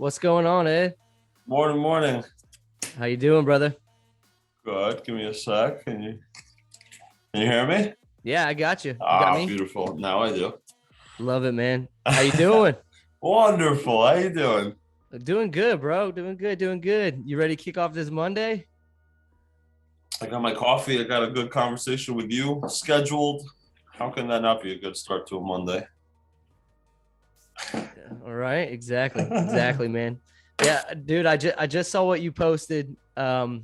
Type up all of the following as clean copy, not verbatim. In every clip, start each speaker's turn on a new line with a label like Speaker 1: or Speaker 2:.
Speaker 1: What's going on, Ed?
Speaker 2: Morning.
Speaker 1: How you doing, brother?
Speaker 2: Good. Give me a sec. Can you hear me?
Speaker 1: Yeah, I got you. You got me?
Speaker 2: Beautiful. Now I do.
Speaker 1: Love it, man. How you doing?
Speaker 2: Wonderful. How you doing?
Speaker 1: Doing good, bro. Doing good. You ready to kick off this Monday?
Speaker 2: I got my coffee. I got a good conversation with you scheduled. How can that not be a good start to a Monday?
Speaker 1: All right, exactly, man. Yeah, dude, I just saw what you posted. I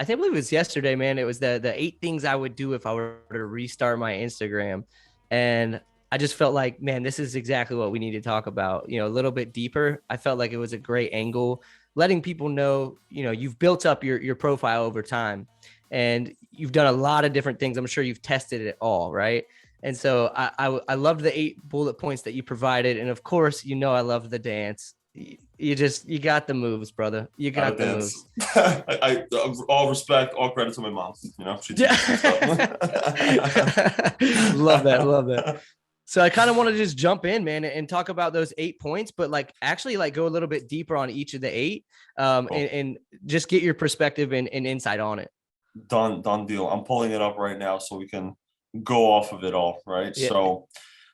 Speaker 1: think it was yesterday, man. It was the 8 things I would do if I were to restart my Instagram. And I just felt like, man, this is exactly what we need to talk about, a little bit deeper. I felt like it was a great angle, letting people know, you've built up your profile over time and you've done a lot of different things. I'm sure you've tested it all, right? And so I loved the 8 bullet points that you provided. And of course, I love the dance. You got the moves, brother. You got the moves.
Speaker 2: I all respect, all credit to my mom. She teaches me stuff.
Speaker 1: Love that. So I kind of want to just jump in, man, and talk about those 8 points, but actually go a little bit deeper on each of the 8, cool. and just get your perspective and insight on it.
Speaker 2: Done deal. I'm pulling it up right now so we can go off of it all, right? Yeah. So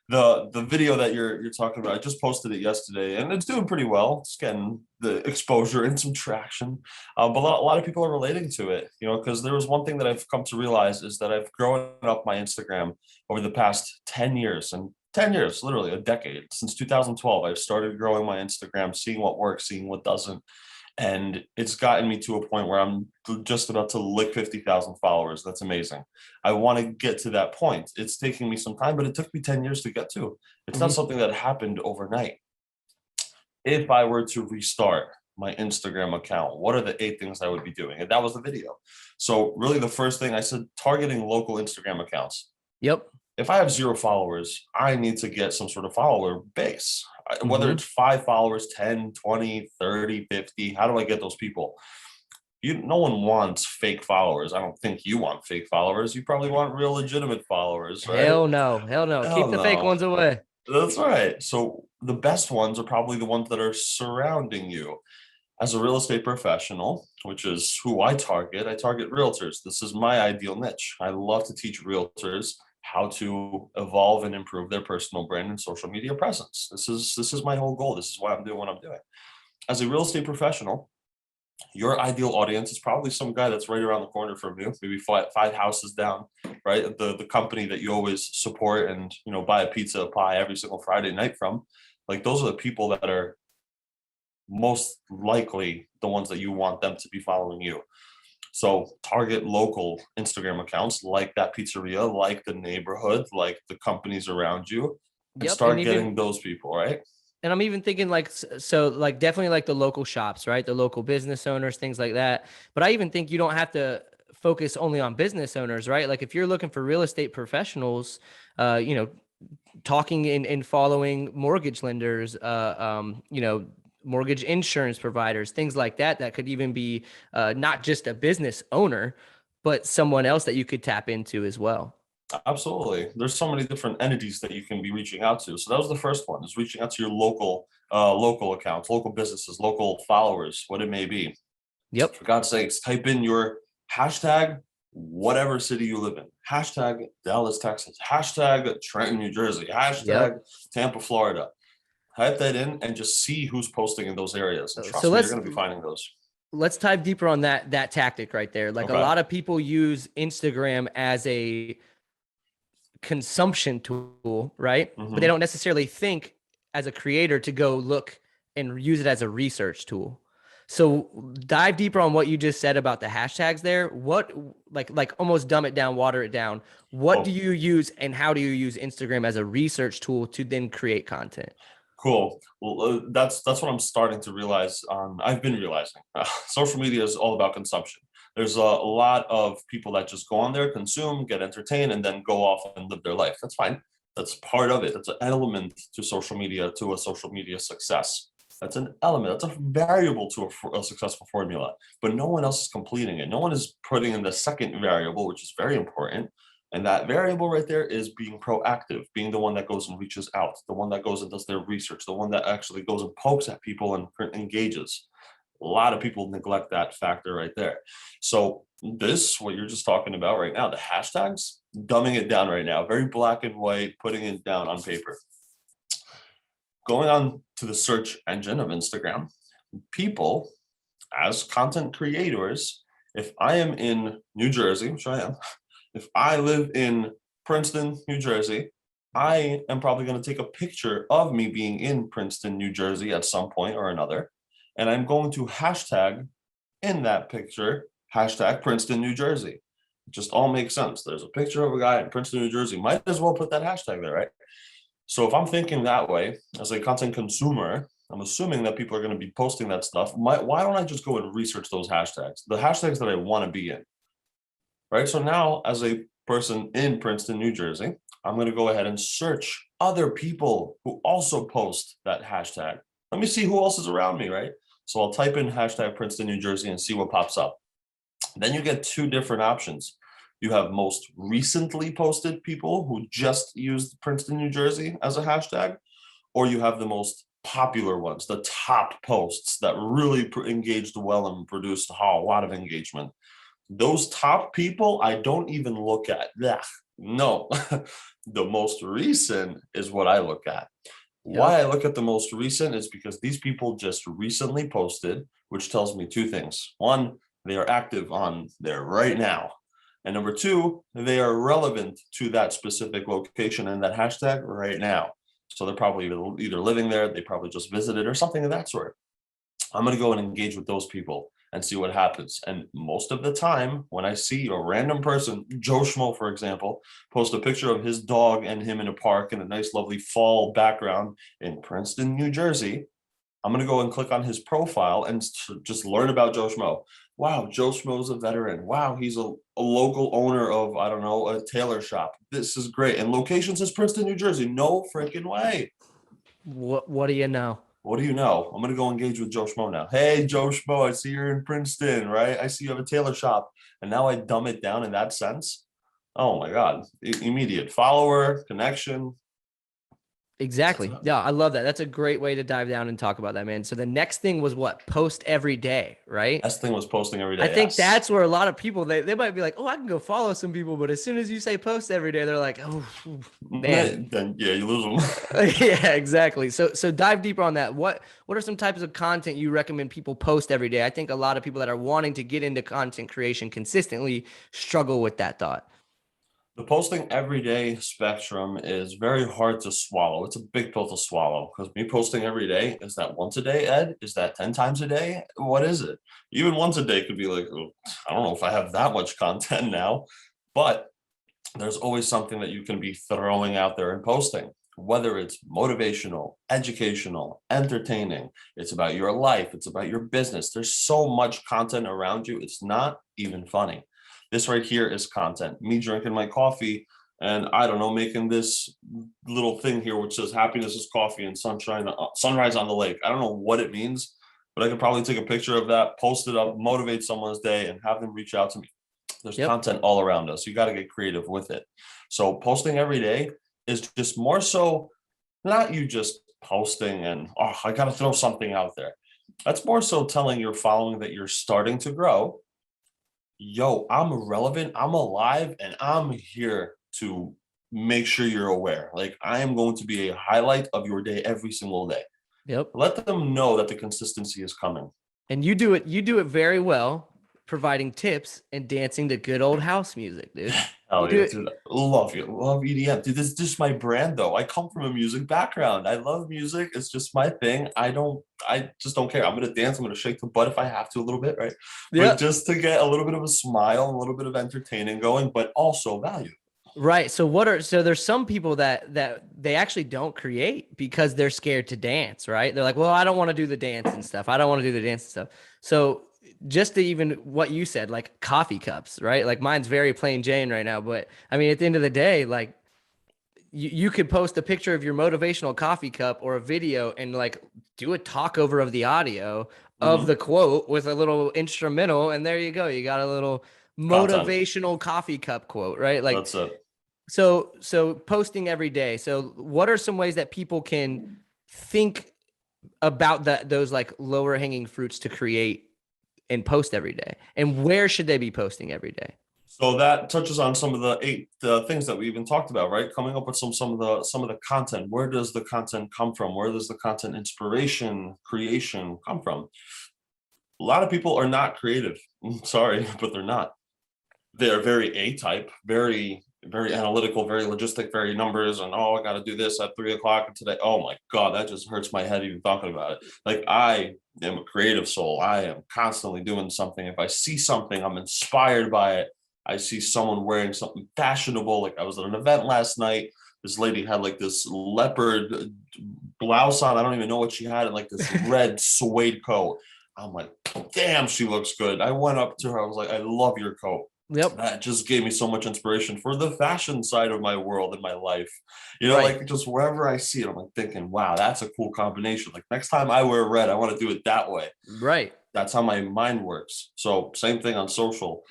Speaker 2: the video that you're talking about, I just posted it yesterday and it's doing pretty well. It's getting the exposure and some traction, but a lot of people are relating to it, because there was one thing that I've come to realize is that I've grown up my Instagram over the past 10 years, and 10 years, literally a decade. Since 2012, I've started growing my Instagram, seeing what works, seeing what doesn't. And it's gotten me to a point where I'm just about to lick 50,000 followers. That's amazing. I want to get to that point. It's taking me some time, but it took me 10 years to get to. It's not something that happened overnight. If I were to restart my Instagram account, what are the 8 things I would be doing? And that was the video. So really the first thing I said, targeting local Instagram accounts.
Speaker 1: Yep.
Speaker 2: If I have 0 followers, I need to get some sort of follower base, whether it's 5 followers, 10, 20, 30, 50. How do I get those people? No one wants fake followers. I don't think you want fake followers. You probably want real legitimate followers, right?
Speaker 1: Hell no. Keep the fake ones away.
Speaker 2: That's right. So the best ones are probably the ones that are surrounding you. As a real estate professional, which is who I target realtors. This is my ideal niche. I love to teach realtors how to evolve and improve their personal brand and social media presence. This is my whole goal. This is why I'm doing what I'm doing. As a real estate professional, your ideal audience is probably some guy that's right around the corner from you, maybe 5 houses down, right? The company that you always support and, buy a pizza pie every single Friday night from. Like, those are the people that are most likely the ones that you want them to be following you. So target local Instagram accounts like that pizzeria, like the neighborhood, like the companies around you, and start getting those people, right?
Speaker 1: And I'm even thinking definitely the local shops, right? The local business owners, things like that. But I even think you don't have to focus only on business owners, right? Like if you're looking for real estate professionals, talking and following mortgage lenders, mortgage insurance providers, things like that could even be not just a business owner, but someone else that you could tap into as well.
Speaker 2: Absolutely. There's so many different entities that you can be reaching out to. So that was the first one, is reaching out to your local accounts, local businesses, local followers, what it may be.
Speaker 1: Yep.
Speaker 2: For God's sakes, type in your hashtag, whatever city you live in, hashtag Dallas, Texas, hashtag Trenton, New Jersey, hashtag Tampa, Florida. Type that in and just see who's posting in those areas. And trust me, you're going to be finding those.
Speaker 1: Let's dive deeper on that tactic right there. A lot of people use Instagram as a consumption tool, right? But they don't necessarily think as a creator to go look and use it as a research tool. So dive deeper on what you just said about the hashtags there. What, like almost dumb it down, water it down. What do you use and how do you use Instagram as a research tool to then create content?
Speaker 2: Cool. Well, that's what I'm starting to realize. I've been realizing social media is all about consumption. There's a lot of people that just go on there, consume, get entertained, and then go off and live their life. That's fine. That's part of it. That's an element to social media, to a social media success. That's an element. That's a variable to a successful formula. But no one else is completing it. No one is putting in the second variable, which is very important, And that variable right there is being proactive, being the one that goes and reaches out, the one that goes and does their research, the one that actually goes and pokes at people and engages. A lot of people neglect that factor right there. So this, what you're just talking about right now, the hashtags, dumbing it down right now, very black and white, putting it down on paper. Going on to the search engine of Instagram, people as content creators, if I am in New Jersey, which I am, if I live in Princeton, New Jersey, I am probably going to take a picture of me being in Princeton, New Jersey at some point or another. And I'm going to hashtag in that picture, hashtag Princeton, New Jersey. It just all makes sense. There's a picture of a guy in Princeton, New Jersey. Might as well put that hashtag there, right? So if I'm thinking that way, as a content consumer, I'm assuming that people are going to be posting that stuff. Why don't I just go and research those hashtags, the hashtags that I want to be in, right? So now as a person in Princeton, New Jersey, I'm going to go ahead and search other people who also post that hashtag. Let me see who else is around me, right? So I'll type in hashtag Princeton, New Jersey and see what pops up. Then you get two different options. You have most recently posted people who just used Princeton, New Jersey as a hashtag, or you have the most popular ones, the top posts that really engaged well and produced a lot of engagement. Those top people, I don't even look at. No, the most recent is what I look at. Why I look at the most recent is because these people just recently posted, which tells me two things. One, they are active on there right now. And number two, they are relevant to that specific location and that hashtag right now. So they're probably either living there, they probably just visited or something of that sort. I'm going to go and engage with those people and see what happens. And most of the time, when I see a random person, Joe Schmo, for example, post a picture of his dog and him in a park in a nice, lovely fall background in Princeton, New Jersey, I'm going to go and click on his profile and just learn about Joe Schmo. Wow, Joe Schmo's a veteran. Wow, he's a local owner of, I don't know, a tailor shop. This is great. And location says Princeton, New Jersey. No freaking way.
Speaker 1: What do you know?
Speaker 2: What do you know? I'm going to go engage with Joe Schmo now. Hey, Joe Schmo, I see you're in Princeton, right? I see you have a tailor shop. And now I dumb it down in that sense. Oh my God. Immediate follower, connection.
Speaker 1: Exactly. Yeah, I love that. That's a great way to dive down and talk about that, man. So the next thing was what? Post every day, right?
Speaker 2: Next thing was posting every day.
Speaker 1: I think that's where a lot of people, they might be like, oh, I can go follow some people. But as soon as you say post every day, they're like, oh, man.
Speaker 2: Then yeah, you lose them.
Speaker 1: Yeah, exactly. So dive deeper on that. What are some types of content you recommend people post every day? I think a lot of people that are wanting to get into content creation consistently struggle with that thought.
Speaker 2: The posting every day spectrum is very hard to swallow. It's a big pill to swallow because me posting every day, is that once a day, Ed? Is that 10 times a day? What is it? Even once a day could be like, oh, I don't know if I have that much content now, but there's always something that you can be throwing out there and posting, whether it's motivational, educational, entertaining. It's about your life. It's about your business. There's so much content around you. It's not even funny. This right here is content. Me drinking my coffee and I don't know, making this little thing here which says happiness is coffee and sunshine, sunrise on the lake. I don't know what it means, but I could probably take a picture of that, post it up, motivate someone's day and have them reach out to me. There's content all around us. You got to get creative with it. So posting every day is just more so not you just posting and, oh, I got to throw something out there. That's more so telling your following that you're starting to grow. Yo, I'm relevant, I'm alive, and I'm here to make sure you're aware. Like I am going to be a highlight of your day every single day.
Speaker 1: Yep.
Speaker 2: Let them know that the consistency is coming.
Speaker 1: And you do it very well, providing tips and dancing to good old house music, dude.
Speaker 2: Oh yeah, dude, love EDM. Dude, this is just my brand though. I come from a music background. I love music. It's just my thing. I just don't care. I'm gonna dance, I'm gonna shake the butt if I have to a little bit, right? Yeah. But just to get a little bit of a smile, a little bit of entertaining going, but also value.
Speaker 1: Right. So there's some people that they actually don't create because they're scared to dance, right? They're like, well, I don't want to do the dance and stuff. I don't want to do the dance and stuff. So just to even what you said, like coffee cups, right? Like mine's very plain Jane right now, but I mean, at the end of the day, like you could post a picture of your motivational coffee cup or a video and like do a talk over of the audio of the quote with a little instrumental. And there you go. You got a little motivational coffee cup quote, right? Like So posting every day. So what are some ways that people can think about those like lower hanging fruits to create and post every day? And where should they be posting every day?
Speaker 2: So that touches on some of the eight things that we even talked about, right? Coming up with some of the content. Where does the content come from? Where does the content inspiration, creation come from? A lot of people are not creative. I'm sorry, but they're not. They're very A-type, very analytical, very logistic, very numbers, and oh, I got to do this at 3 o'clock and today. Oh my God, that just hurts my head even talking about it. Like, I am a creative soul. I am constantly doing something. If I see something, I'm inspired by it. I see someone wearing something fashionable. Like, I was at an event last night. This lady had like this leopard blouse on. I don't even know what she had, and like this red suede coat. I'm like, damn, she looks good. I went up to her. I was like, I love your coat.
Speaker 1: Yep.
Speaker 2: That just gave me so much inspiration for the fashion side of my world and my life.
Speaker 1: Right.
Speaker 2: Like, just wherever I see it, I'm like thinking, wow, that's a cool combination. Like, next time I wear red, I want to do it that way.
Speaker 1: Right.
Speaker 2: That's how my mind works. So same thing on social.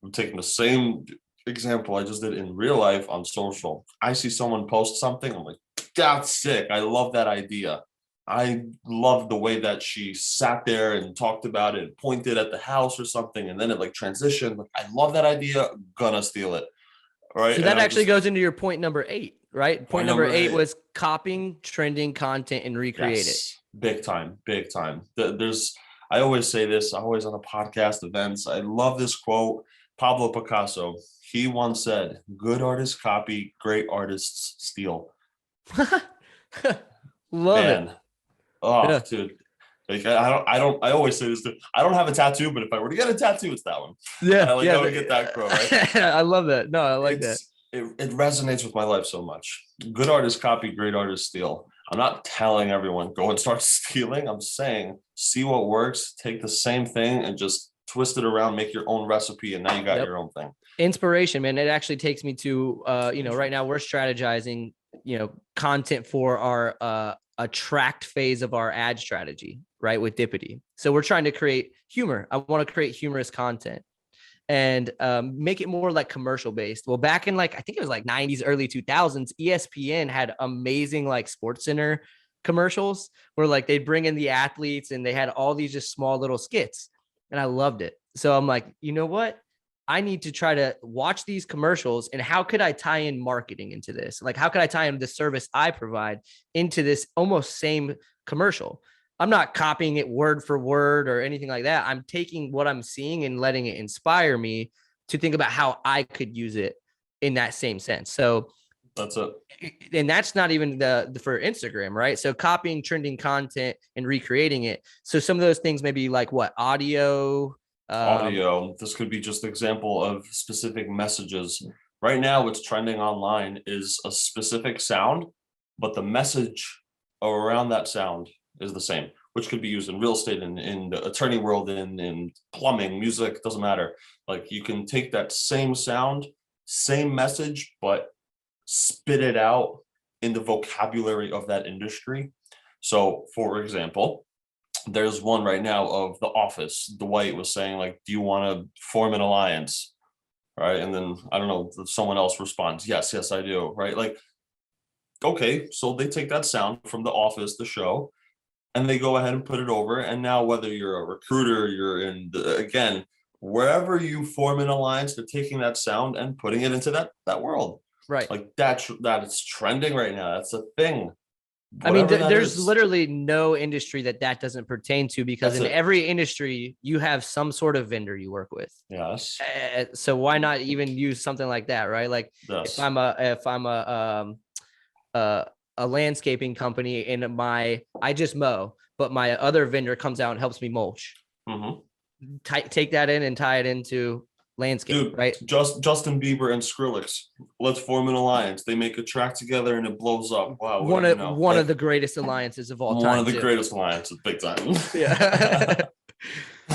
Speaker 2: I'm taking the same example I just did in real life on social. I see someone post something, I'm like, that's sick. I love that idea. I love the way that she sat there and talked about it, pointed at the house or something, and then it like transitioned. Like, I love that idea. Gonna steal it. Right.
Speaker 1: So
Speaker 2: And
Speaker 1: that
Speaker 2: I
Speaker 1: actually
Speaker 2: just,
Speaker 1: goes into your point number 8, right? Point number eight was copying trending content and recreate it.
Speaker 2: yes, big time, big time. I always say this, always on the podcast events. I love this quote. Pablo Picasso, he once said, good artists copy, great artists steal.
Speaker 1: Love it.
Speaker 2: Man, oh,
Speaker 1: Yeah.
Speaker 2: dude. Like, I always say this, I don't have a tattoo, but if I were to get a tattoo, it's that one.
Speaker 1: Yeah.
Speaker 2: I would get that quote, right?
Speaker 1: I love that. No, I like that.
Speaker 2: It resonates with my life so much. Good artists copy, great artists steal. I'm not telling everyone go and start stealing. I'm saying see what works, take the same thing and just twist it around, make your own recipe, and now you got your own thing.
Speaker 1: Inspiration, man. It actually takes me to right now we're strategizing, content for our attract phase of our ad strategy, right? With Dippidi. So we're trying to create humor. I want to create humorous content and make it more like commercial based. Well, back in like, I think it was like 90s, early 2000s, ESPN had amazing like Sports Center commercials where like they'd bring in the athletes and they had all these just small little skits. And I loved it. So I'm like, you know what? I need to try to watch these commercials and how could I tie in marketing into this? Like, how could I tie in the service I provide into this almost same commercial? I'm not copying it word for word or anything like that. I'm taking what I'm seeing and letting it inspire me to think about how I could use it in that same sense. So
Speaker 2: that's it.
Speaker 1: And that's not even the for Instagram, right? So copying trending content and recreating it. So some of those things may be like what? Audio.
Speaker 2: This could be just an example of specific messages. Right now, what's trending online is a specific sound, but the message around that sound is the same, which could be used in real estate, in the attorney world, in plumbing, music, doesn't matter. Like, you can take that same sound, same message, but spit it out in the vocabulary of that industry. So, for example, there's one right now of The Office. Dwight was saying, like, do you want to form an alliance? Right. And then I don't know, someone else responds, yes, I do. Right. Like, okay, so they take that sound from The Office, the show, and they go ahead and put it over. And now, whether you're a recruiter, you're again, wherever you form an alliance, they're taking that sound and putting it into that world.
Speaker 1: Right.
Speaker 2: Like, that's trending right now. That's a thing.
Speaker 1: I mean, there's literally no industry that doesn't pertain to, because in every industry you have some sort of vendor you work with.
Speaker 2: Yes.
Speaker 1: So why not even use something like that, right? Like, yes. if I'm a landscaping company and I just mow, but my other vendor comes out and helps me mulch. Mm-hmm. Take that in and tie it into landscape. Dude, right?
Speaker 2: Justin Bieber and Skrillex, let's form an alliance. They make a track together and it blows up. Wow.
Speaker 1: One of the greatest alliances of all time.
Speaker 2: One of the greatest alliances, big time.
Speaker 1: Yeah.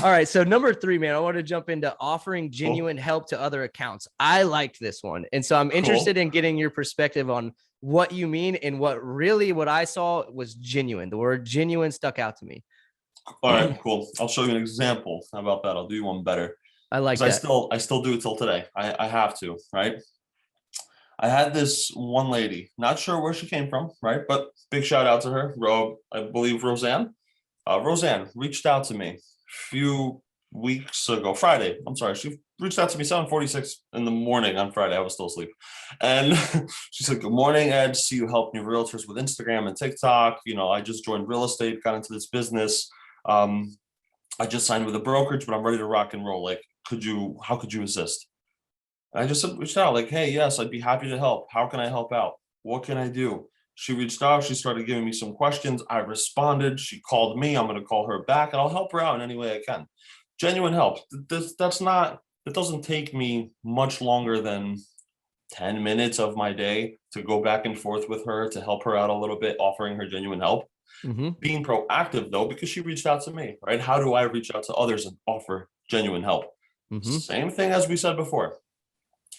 Speaker 1: All right. So number 3, man, I want to jump into offering genuine help to other accounts. I liked this one. And so I'm interested in getting your perspective on what you mean and what I saw was genuine. The word genuine stuck out to me.
Speaker 2: All right, cool. I'll show you an example. How about that? I'll do you one better.
Speaker 1: I like that.
Speaker 2: I still do it till today. I have to, right? I had this one lady, not sure where she came from, right? But big shout out to her. I believe Roseanne. Roseanne reached out to me a few weeks ago, Friday. I'm sorry. She reached out to me 7:46 in the morning on Friday. I was still asleep. And she said, "Good morning, Ed. See you help new realtors with Instagram and TikTok. I just joined real estate, got into this business. Um, I just signed with a brokerage, but I'm ready to rock and roll. Like, how could you assist?" And I just reached out, like, "Hey, yes, I'd be happy to help. How can I help out? What can I do?" She reached out. She started giving me some questions. I responded. She called me. I'm going to call her back, and I'll help her out in any way I can. Genuine help. It doesn't take me much longer than 10 minutes of my day to go back and forth with her to help her out a little bit, offering her genuine help.
Speaker 1: Mm-hmm.
Speaker 2: Being proactive, though, because she reached out to me, right? How do I reach out to others and offer genuine help?
Speaker 1: Mm-hmm.
Speaker 2: Same thing as we said before,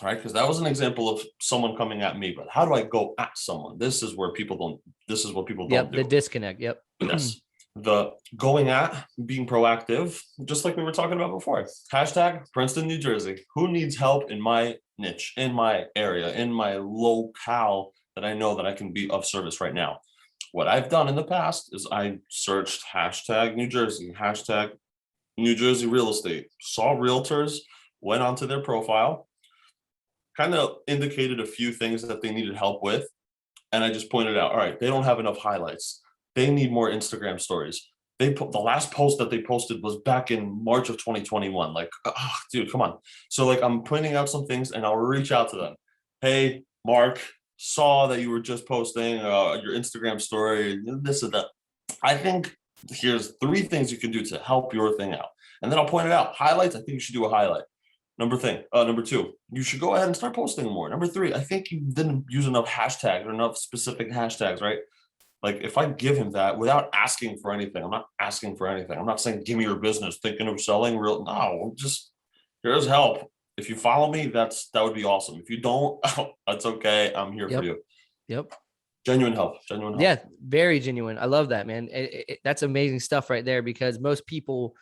Speaker 2: right? Because that was an example of someone coming at me, but how do I go at someone? This is what people don't
Speaker 1: Yep. The
Speaker 2: do.
Speaker 1: disconnect. Yep.
Speaker 2: Yes. The going at, being proactive, just like we were talking about before. Hashtag Princeton, New Jersey. Who needs help in my niche, in my area, in my locale that I know that I can be of service right now? What I've done in the past is I searched hashtag New Jersey, hashtag New Jersey real estate, saw realtors, went onto their profile, kind of indicated a few things that they needed help with. And I just pointed out, all right, they don't have enough highlights. They need more Instagram stories. The last post that they posted was back in March of 2021. Like, oh, dude, come on. So like, I'm pointing out some things, and I'll reach out to them. Hey, Mark, saw that you were just posting your Instagram story, this and that. I think here's 3 things you can do to help your thing out. And then I'll point it out. Highlights, I think you should do a highlight. Number 2, you should go ahead and start posting more. Number 3, I think you didn't use enough hashtags or enough specific hashtags, right? Like, if I give him that without asking for anything, I'm not asking for anything. I'm not saying, give me your business, thinking of selling real. No, just here's help. If you follow me, that would be awesome. If you don't, that's okay. I'm here for
Speaker 1: Yep.
Speaker 2: you.
Speaker 1: Yep.
Speaker 2: Genuine help. Genuine help.
Speaker 1: Yeah. Very genuine. I love that, man. That's amazing stuff right there, because most people,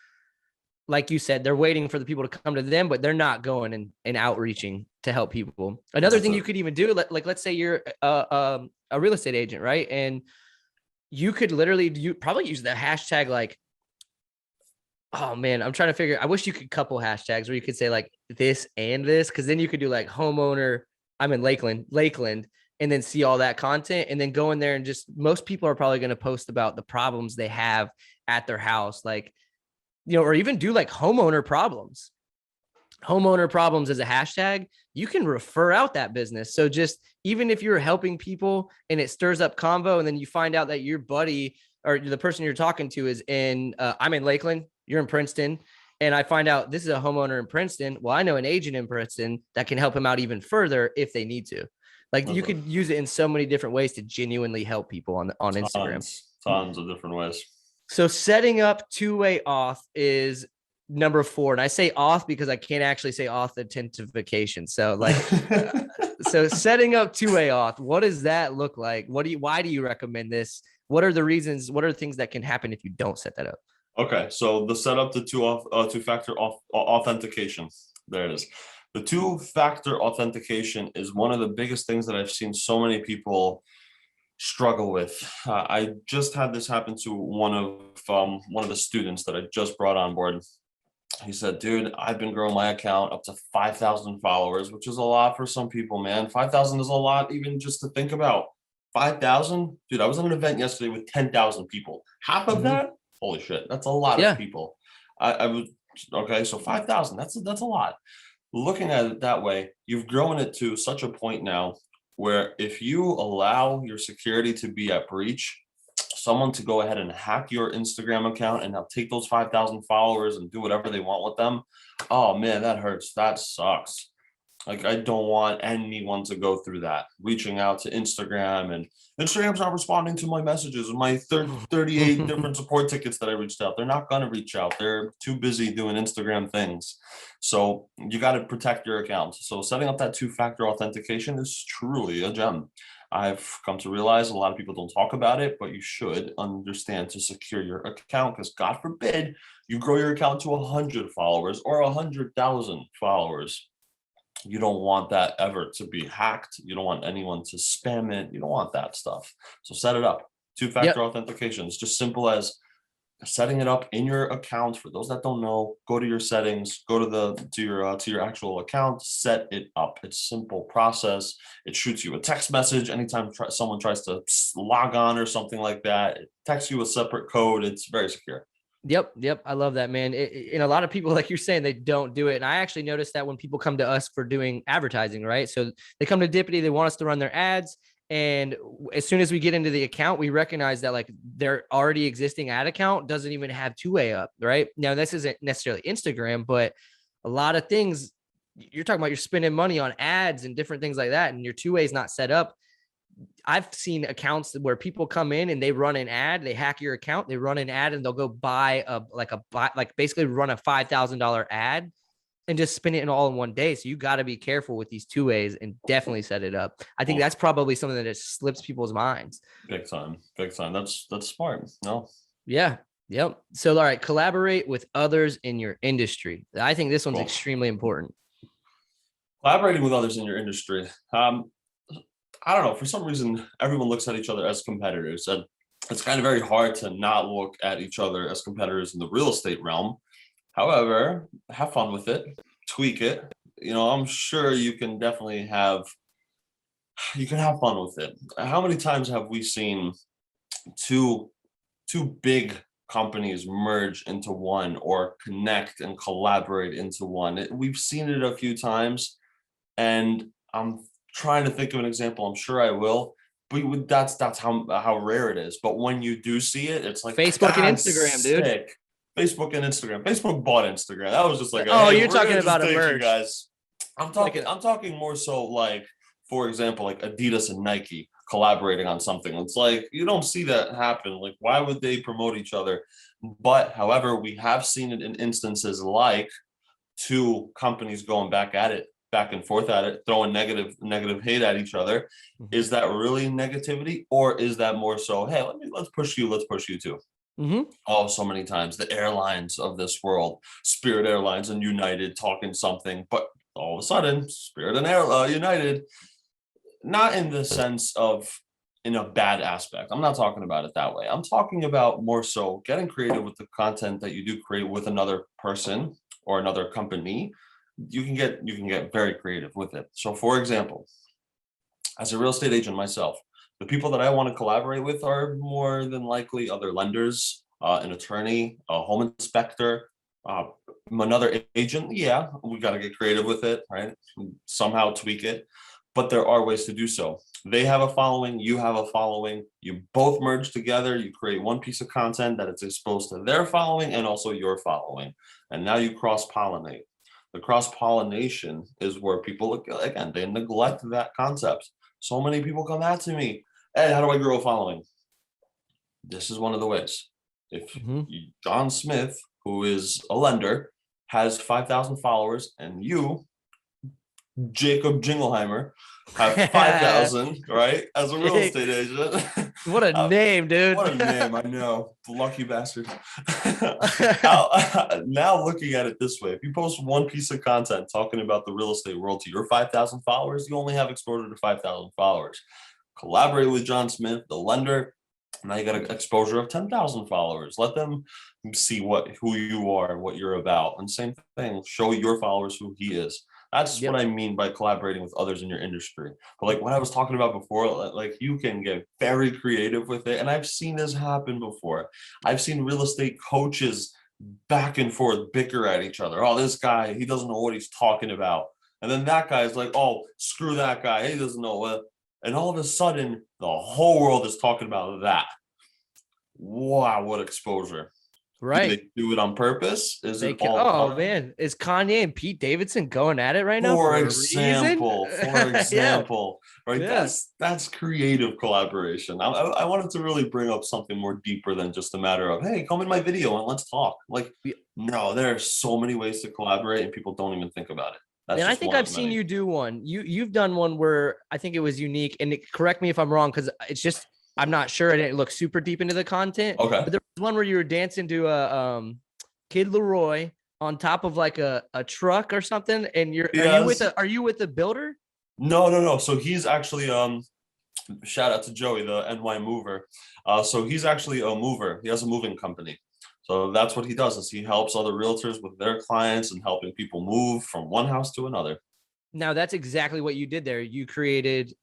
Speaker 1: like you said, they're waiting for the people to come to them, but they're not going and outreaching to help people. Another
Speaker 2: That's
Speaker 1: thing
Speaker 2: it.
Speaker 1: you could even do, like let's say you're a real estate agent, right? And you could literally probably use the hashtag, like, oh man, I'm trying to figure. I wish you could couple hashtags where you could say like this and this, because then you could do like homeowner. I'm in Lakeland, and then see all that content, and then go in there and just, most people are probably going to post about the problems they have at their house, like, or even do like homeowner problems. Homeowner problems as a hashtag, you can refer out that business. So just, even if you're helping people and it stirs up convo, and then you find out that your buddy or the person you're talking to is I'm in Lakeland, you're in Princeton, and I find out this is a homeowner in Princeton. Well, I know an agent in Princeton that can help him out even further if they need to. Like, you could use it in so many different ways to genuinely help people on Instagram.
Speaker 2: Tons of different ways.
Speaker 1: So setting up two-way auth is number 4. And I say auth because I can't actually say authentication. So like, so setting up two-way auth, what does that look like? Why do you recommend this? What are the reasons? What are the things that can happen if you don't set that up?
Speaker 2: Okay, so the setup, the two-factor authentication. There it is. The two-factor authentication is one of the biggest things that I've seen so many people struggle with. I just had this happen to one of the students that I just brought on board. He said, "Dude, I've been growing my account up to 5,000 followers, which is a lot for some people, man. 5,000 is a lot, even just to think about. 5,000, dude. I was at an event yesterday with 10,000 people. Half of that, holy shit, that's a lot of people. I was okay. So 5,000, that's a lot. Looking at it that way, you've grown it to such a point now where if you allow your security to be at breach, someone to go ahead and hack your Instagram account and now take those 5,000 followers and do whatever they want with them. Oh man, that hurts. That sucks. Like, I don't want anyone to go through that, reaching out to Instagram, and Instagram's not responding to my messages and my 38 different support tickets that I reached out. They're not going to reach out. They're too busy doing Instagram things. So you got to protect your account. So setting up that two-factor authentication is truly a gem. I've come to realize a lot of people don't talk about it, but you should understand to secure your account, because God forbid you grow your account to 100 followers or 100,000 followers. You don't want that ever to be hacked. You don't want anyone to spam it. You don't want that stuff. So set it up. Two-factor
Speaker 1: Yep.
Speaker 2: authentication. It's just simple as setting it up in your account. For those that don't know, go to your settings, go to your actual account, set it up. It's a simple process. It shoots you a text message anytime someone tries to log on or something like that. It texts you a separate code. It's very secure.
Speaker 1: Yep. I love that, man. And a lot of people, like you're saying, they don't do it. And I actually noticed that when people come to us for doing advertising, right? So they come to Dippidi, they want us to run their ads. And as soon as we get into the account, we recognize that like their already existing ad account doesn't even have two-way up, right? Now, this isn't necessarily Instagram, but a lot of things you're talking about, you're spending money on ads and different things like that, and your two-way is not set up. I've seen accounts where people come in and they run an ad, they hack your account, they run an ad, and they'll go buy basically run a $5,000 ad and just spin it all in one day. So you got to be careful with these two ways and definitely set it up. I think that's probably something that just slips people's minds.
Speaker 2: Big time. That's smart. No.
Speaker 1: Yeah. Yep. So, all right, collaborate with others in your industry. I think this one's extremely important.
Speaker 2: Collaborating with others in your industry. I don't know. For some reason, everyone looks at each other as competitors, and it's kind of very hard to not look at each other as competitors in the real estate realm. However, have fun with it, tweak it. I'm sure you can definitely have fun with it. How many times have we seen two big companies merge into one, or connect and collaborate into one? We've seen it a few times, and I'm trying to think of an example. I'm sure I will, but that's how rare it is. But when you do see it, it's like
Speaker 1: Facebook and Instagram,
Speaker 2: sick. Dude. Facebook and Instagram. Facebook bought Instagram. That was just like,
Speaker 1: hey, you're talking about a merge,
Speaker 2: guys. I'm talking more so like, for example, like Adidas and Nike collaborating on something. It's like, you don't see that happen. Like, why would they promote each other? But however, we have seen it in instances like two companies going back and forth at it, throwing negative hate at each other.
Speaker 1: Mm-hmm.
Speaker 2: Is that really negativity, or is that more so, hey, let's push you too?
Speaker 1: Mm-hmm.
Speaker 2: Oh, so many times the airlines of this world, Spirit Airlines and United, talking something, but all of a sudden Spirit and United, not in the sense of in a bad aspect. I'm not talking about it that way. I'm talking about more so getting creative with the content that you do create with another person or another company. You can get very creative with it. So for example, as a real estate agent myself, the people that I want to collaborate with are more than likely other lenders, an attorney, a home inspector, another agent. Yeah, we got to get creative with it, right? Somehow tweak it, but there are ways to do so. They have a following, you have a following, you both merge together, you create one piece of content that is exposed to their following and also your following. And now you cross-pollinate. The cross-pollination is where people, again, they neglect that concept. So many people come at to me, hey, how do I grow a following? This is one of the ways. If John Smith, who is a lender, has 5,000 followers, and you, Jacob Jingleheimer, have 5,000, right? As a real estate agent.
Speaker 1: What a name, dude.
Speaker 2: What a name, I know. Lucky bastard. Now looking at it this way, if you post one piece of content talking about the real estate world to your 5,000 followers, you only have exposure to 5,000 followers. Collaborate with John Smith, the lender. Now you got an exposure of 10,000 followers. Let them see who you are and what you're about. And same thing, show your followers who he is. That's what I mean by collaborating with others in your industry. But like what I was talking about before, like you can get very creative with it. And I've seen this happen before. I've seen real estate coaches back and forth bicker at each other. Oh, this guy, he doesn't know what he's talking about. And then that guy is like, oh, screw that guy. He doesn't know what. And all of a sudden, the whole world is talking about that. Wow, what exposure.
Speaker 1: Right.
Speaker 2: Do they do it on purpose? Is it all
Speaker 1: oh man, is Kanye and Pete Davidson going at it right now?
Speaker 2: For example, right?
Speaker 1: Yeah.
Speaker 2: That's creative collaboration. I wanted to really bring up something more deeper than just a matter of, hey, come in my video and let's talk. Like, no, there are so many ways to collaborate and people don't even think about it.
Speaker 1: And I think I've seen you do one. You've done one where I think it was unique, and correct me if I'm wrong, because it's just I'm not sure, and it looks super deep into the content.
Speaker 2: Okay.
Speaker 1: But there was one where you were dancing to a Kid Leroy on top of like a truck or something, and
Speaker 2: Yes.
Speaker 1: are you with a builder?
Speaker 2: No. So he's actually shout out to Joey, the NY mover. So he's actually a mover. He has a moving company. So that's what he does, is he helps other realtors with their clients and helping people move from one house to another.
Speaker 1: Now that's exactly what you did there. You created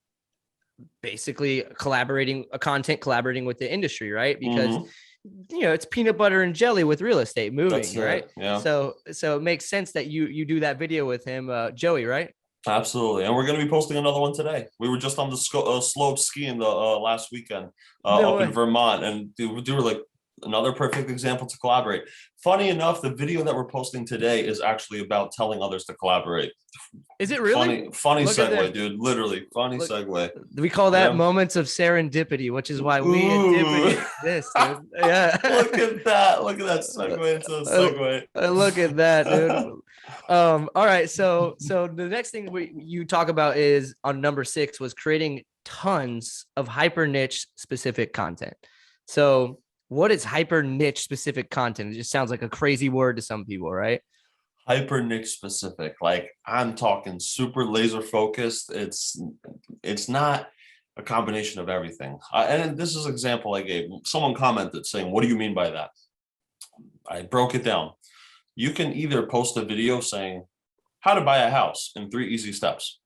Speaker 1: basically collaborating with the industry, right? Because it's peanut butter and jelly with real estate moving,
Speaker 2: That's
Speaker 1: right?
Speaker 2: it. Yeah.
Speaker 1: So it makes sense that you do that video with him, Joey, right?
Speaker 2: Absolutely. And we're going to be posting another one today. We were just on the slope skiing the last weekend
Speaker 1: No
Speaker 2: up in
Speaker 1: way.
Speaker 2: Vermont, and we were like another perfect example to collaborate. Funny enough, the video that we're posting today is actually about telling others to collaborate.
Speaker 1: Is it really?
Speaker 2: Funny
Speaker 1: Look at
Speaker 2: segue,
Speaker 1: that.
Speaker 2: dude. Literally funny
Speaker 1: Look,
Speaker 2: segue.
Speaker 1: we call that
Speaker 2: Yeah.
Speaker 1: moments of serendipity, which is why we at
Speaker 2: Ooh.
Speaker 1: Dippidi exist, dude. Yeah.
Speaker 2: Look at that. Look at that segue into a segue.
Speaker 1: Look at that, dude. All right. So the next thing you talk about is on number 6 was creating tons of hyper niche specific content. So what is hyper niche specific content? It just sounds like a crazy word to some people, right?
Speaker 2: Hyper niche specific. Like I'm talking super laser focused. It's not a combination of everything. And this is an example I gave. Someone commented saying, "What do you mean by that?" I broke it down. You can either post a video saying how to buy a house in 3 easy steps,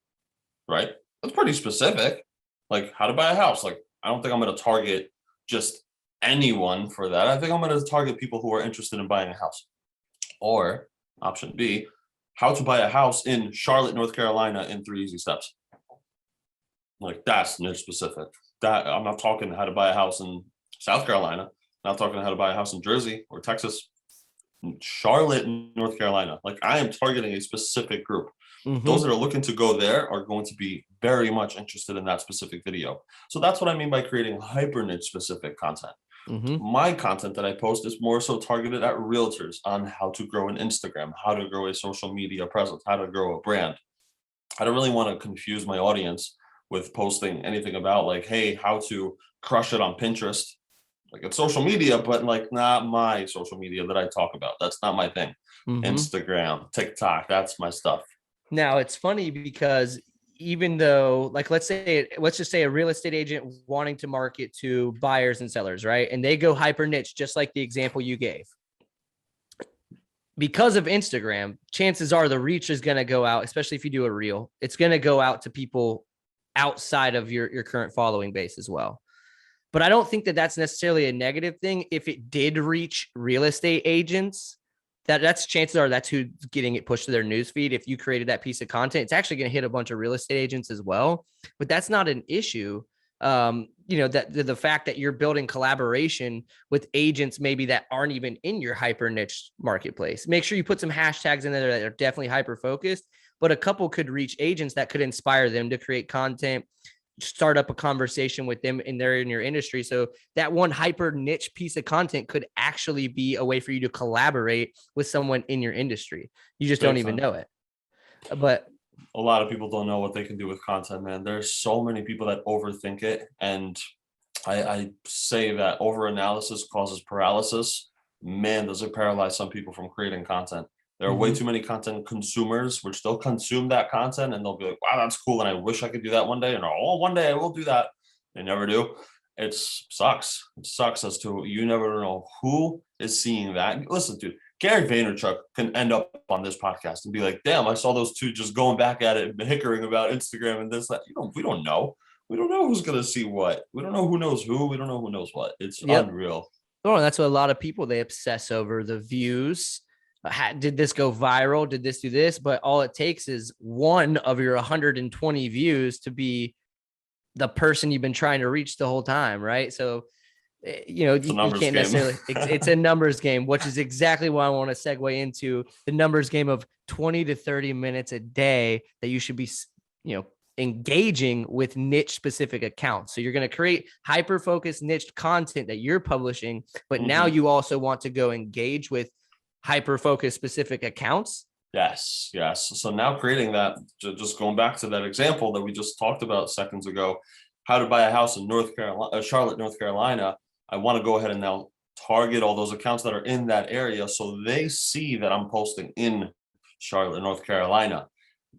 Speaker 2: right? That's pretty specific. Like how to buy a house. Like I don't think I'm going to target just anyone for that. I think I'm going to target people who are interested in buying a house. Or option B, how to buy a house in Charlotte, North Carolina in 3 easy steps. Like that's niche specific. That I'm not talking how to buy a house in South Carolina. I'm not talking how to buy a house in Jersey or Texas. Charlotte, North Carolina. Like I am targeting a specific group. Those that are looking to go there are going to be very much interested in that specific video. So that's what I mean by creating hyper niche specific content. My content that I post is more so targeted at realtors on how to grow an Instagram, how to grow a social media presence, how to grow a brand. I don't really want to confuse my audience with posting anything about like, hey, how to crush it on Pinterest. Like it's social media, but like not my social media that I talk about. That's not my thing. Instagram, TikTok, that's my stuff.
Speaker 1: Now it's funny because even though, like, let's just say a real estate agent wanting to market to buyers and sellers, right? And they go hyper niche, just like the example you gave. Because of Instagram, chances are the reach is going to go out, especially if you do a reel. It's going to go out to people outside of your current following base as well. But I don't think that that's necessarily a negative thing. If it did reach real estate agents, that's chances are that's who's getting it pushed to their newsfeed. If you created that piece of content, it's actually going to hit a bunch of real estate agents as well. But that's not an issue. That the fact that you're building collaboration with agents maybe that aren't even in your hyper niche marketplace. Make sure you put some hashtags in there that are definitely hyper focused, but a couple could reach agents that could inspire them to create content, start up a conversation with them in your industry. So that one hyper niche piece of content could actually be a way for you to collaborate with someone in your industry. You just don't even know it. But
Speaker 2: a lot of people don't know what they can do with content, man. There's so many people that overthink it. And I say that overanalysis causes paralysis. Man, does it paralyze some people from creating content. There are way too many content consumers, which they'll consume that content and they'll be like, wow, that's cool. And I wish I could do that one day. And oh, one day I will do that. They never do. It sucks. It sucks as to you never know who is seeing that. Listen, dude, Gary Vaynerchuk can end up on this podcast and be like, damn, I saw those two just going back at it and hickering about Instagram and this, that. We don't know. We don't know who's going to see what. We don't know who knows who. We don't know who knows what. It's unreal.
Speaker 1: Oh, that's what a lot of people, they obsess over the views. Did this go viral? Did this do this? But all it takes is one of your 120 views to be the person you've been trying to reach the whole time, right? So, you can't necessarily, it's a numbers game, which is exactly what I want to segue into, the numbers game of 20 to 30 minutes a day that you should be, engaging with niche specific accounts. So you're going to create hyper focused niche content that you're publishing, but now you also want to go engage with hyper focused specific accounts.
Speaker 2: Yes. So now creating that, just going back to that example that we just talked about seconds ago, how to buy a house in Charlotte, North Carolina. I want to go ahead and now target all those accounts that are in that area so they see that I'm posting in Charlotte, North Carolina.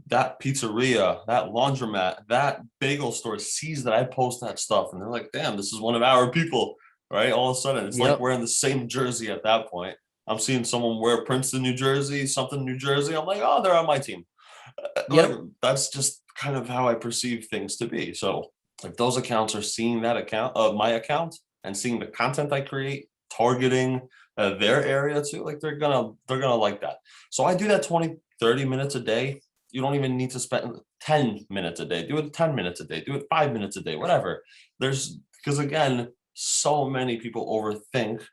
Speaker 2: That pizzeria, that laundromat, that bagel store sees that I post that stuff and they're like, damn, this is one of our people, right? All of a sudden, it's like we're in the same jersey at that point. I'm seeing someone wear Princeton, New Jersey, something New Jersey. I'm like, oh, they're on my team. Like, that's just kind of how I perceive things to be. So if those accounts are seeing that account of my account and seeing the content I create, targeting their area too, like they're gonna like that. So I do that 20-30 minutes a day. You don't even need to spend 10 minutes a day. Do it 10 minutes a day. Do it 5 minutes a day, whatever. Because again, so many people overthink,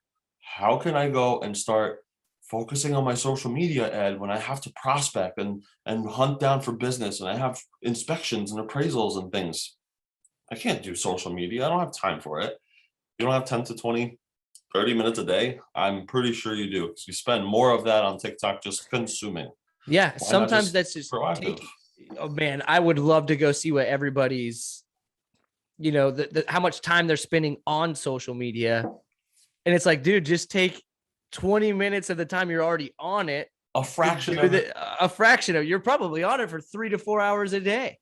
Speaker 2: how can I go and start focusing on my social media ad when I have to prospect and hunt down for business and I have inspections and appraisals and things. I can't do social media. I don't have time for it. You don't have 10 to 20, 30 minutes a day. I'm pretty sure you do, because you spend more of that on TikTok just consuming.
Speaker 1: Yeah, sometimes that's just proactive. Oh man, I would love to go see what everybody's, you know, how much time they're spending on social media. And it's like, dude, just take 20 minutes of the time you're already on it.
Speaker 2: A fraction of it.
Speaker 1: A fraction of, you're probably on it for 3 to 4 hours a day.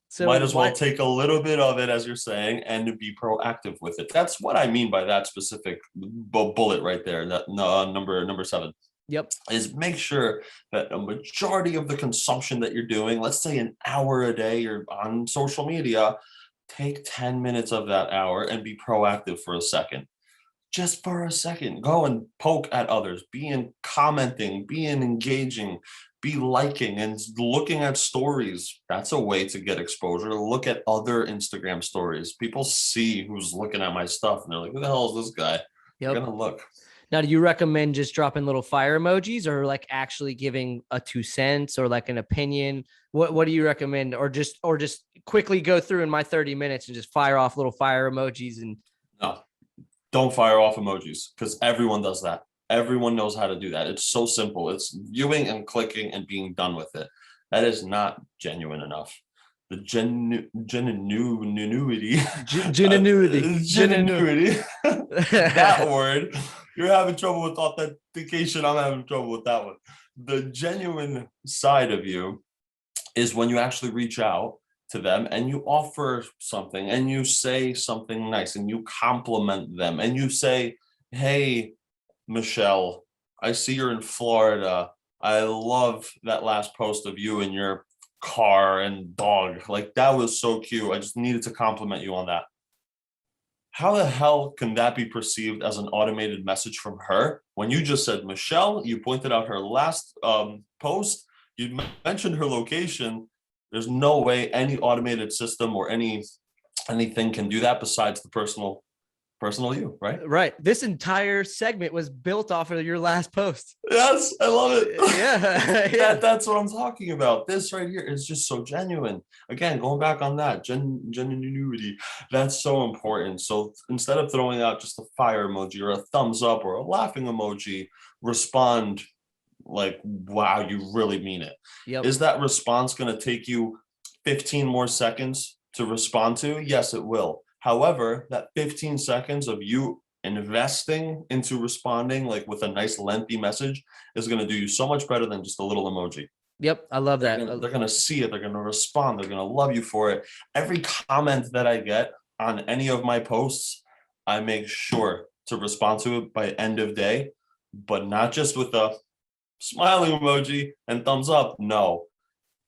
Speaker 1: So
Speaker 2: might as well take a little bit of it, as you're saying, and to be proactive with it. That's what I mean by that specific bullet right there. That number 7.
Speaker 1: Yep.
Speaker 2: Is make sure that a majority of the consumption that you're doing, let's say an hour a day, you're on social media, take 10 minutes of that hour and be proactive for a second. Just for a second, go and poke at others, be in commenting, be in engaging, be liking and looking at stories. That's a way to get exposure. Look at other Instagram stories. People see who's looking at my stuff and they're like, who the hell is this guy? You're gonna look.
Speaker 1: Now, do you recommend just dropping little fire emojis or like actually giving a 2 cents or like an opinion? What do you recommend? Or just quickly go through in my 30 minutes and just fire off little fire emojis? And
Speaker 2: no, don't fire off emojis, because everyone does that. Everyone knows how to do that. It's so simple. It's viewing and clicking and being done with it. That is not genuine enough. The genuinity, that word, you're having trouble with authentication. I'm having trouble with that one. The genuine side of you is when you actually reach out to them and you offer something and you say something nice and you compliment them and you say, hey, Michelle, I see you're in Florida. I love that last post of you and your car and dog. Like, that was so cute. I just needed to compliment you on that. How the hell can that be perceived as an automated message from her when you just said, Michelle, you pointed out her last post, you mentioned her location. There's no way any automated system or anything can do that besides the personal you, right?
Speaker 1: Right. This entire segment was built off of your last post.
Speaker 2: Yes, I love it.
Speaker 1: Yeah.
Speaker 2: That's what I'm talking about. This right here is just so genuine. Again, going back on that genuinity, that's so important. So instead of throwing out just a fire emoji or a thumbs up or a laughing emoji, respond like, wow, you really mean it.
Speaker 1: Yep.
Speaker 2: Is that response going to take you 15 more seconds to respond to? Yes, it will. However, that 15 seconds of you investing into responding like with a nice lengthy message is going to do you so much better than just a little emoji.
Speaker 1: Yep, I love that.
Speaker 2: They're going to see it. They're going to respond. They're going to love you for it. Every comment that I get on any of my posts, I make sure to respond to it by end of day, but not just with a smiling emoji and thumbs up. No.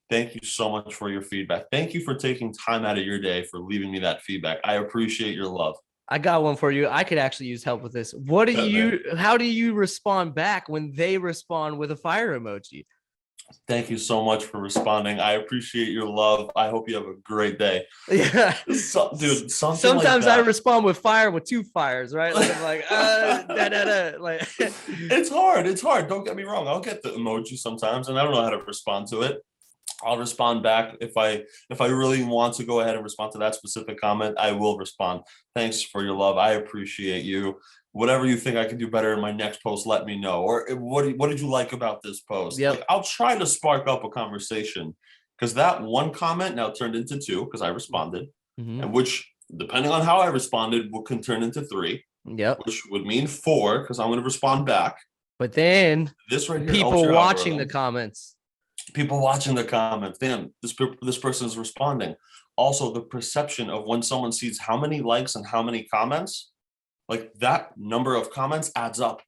Speaker 2: Thank you so much for your feedback. Thank you for taking time out of your day for leaving me that feedback. I appreciate your love.
Speaker 1: I got one for you. I could actually use help with this. How do you respond back when they respond with a fire emoji?
Speaker 2: Thank you so much for responding. I appreciate your love. I hope you have a great day.
Speaker 1: Yeah.
Speaker 2: Dude,
Speaker 1: sometimes like I respond with fire with 2 fires, right? Like I'm like, like
Speaker 2: it's hard. It's hard. Don't get me wrong. I'll get the emoji sometimes and I don't know how to respond to it. I'll respond back. If I really want to go ahead and respond to that specific comment, I will respond. Thanks for your love. I appreciate you. Whatever you think I can do better in my next post, let me know. Or what did you like about this post?
Speaker 1: Yep.
Speaker 2: Like, I'll try to spark up a conversation, because that one comment now turned into 2 because I responded, and which, depending on how I responded, can turn into 3.
Speaker 1: Yep.
Speaker 2: which would mean 4 because I'm going to respond back.
Speaker 1: But then
Speaker 2: This right here,
Speaker 1: people watching the comments.
Speaker 2: People watching the comments. Damn, this person is responding. Also, the perception of when someone sees how many likes and how many comments, like that number of comments adds up.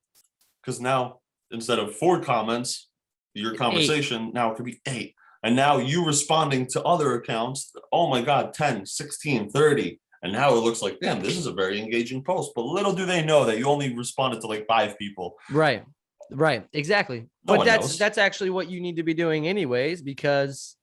Speaker 2: Because now instead of 4 comments, your conversation 8. Now it could be 8. And now you responding to other accounts, oh my God, 10, 16, 30. And now it looks like, damn, this is a very engaging post. But little do they know that you only responded to like 5 people.
Speaker 1: Right. Right. Exactly. But that's actually what you need to be doing anyways, because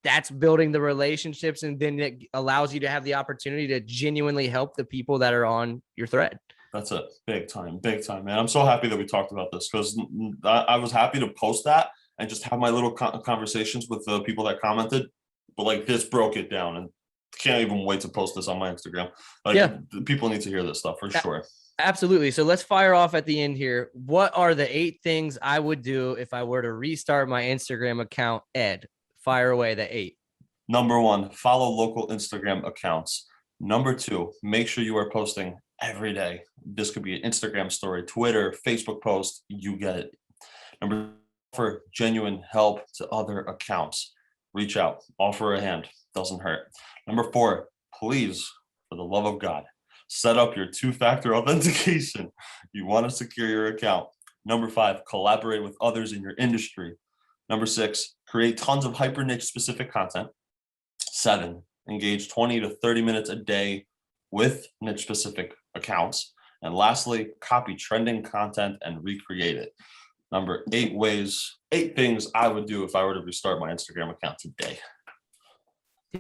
Speaker 1: that's building the relationships, and then it allows you to have the opportunity to genuinely help the people that are on your thread.
Speaker 2: That's a big time, man. I'm so happy that we talked about this, because I was happy to post that and just have my little conversations with the people that commented. But like this broke it down, and can't even wait to post this on my Instagram. Like, yeah, people need to hear this stuff for sure.
Speaker 1: Absolutely. So let's fire off at the end here. What are the 8 things I would do if I were to restart my Instagram account? Ed, fire away the 8.
Speaker 2: Number 1, follow local Instagram accounts. Number 2, make sure you are posting every day. This could be an Instagram story, Twitter, Facebook post, you get it. Number 3, offer genuine help to other accounts. Reach out, offer a hand, doesn't hurt. Number 4, please, for the love of God, set up your 2-factor authentication. You want to secure your account. Number 5, collaborate with others in your industry. Number 6, create tons of hyper niche specific content. 7, engage 20 to 30 minutes a day with niche specific accounts. And lastly, copy trending content and recreate it. Number 8 things I would do if I were to restart my Instagram account today.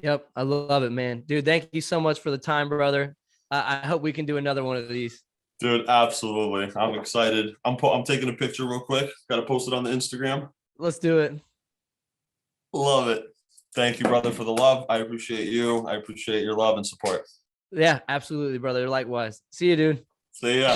Speaker 1: Yep. I love it, man. Dude, thank you so much for the time, brother. I hope we can do another one of these.
Speaker 2: Dude, absolutely. I'm excited. I'm taking a picture real quick. Got to post it on the Instagram.
Speaker 1: Let's do it.
Speaker 2: Love it. Thank you, brother, for the love. I appreciate you. I appreciate your love and support.
Speaker 1: Yeah, absolutely, brother. Likewise. See you, dude.
Speaker 2: See ya.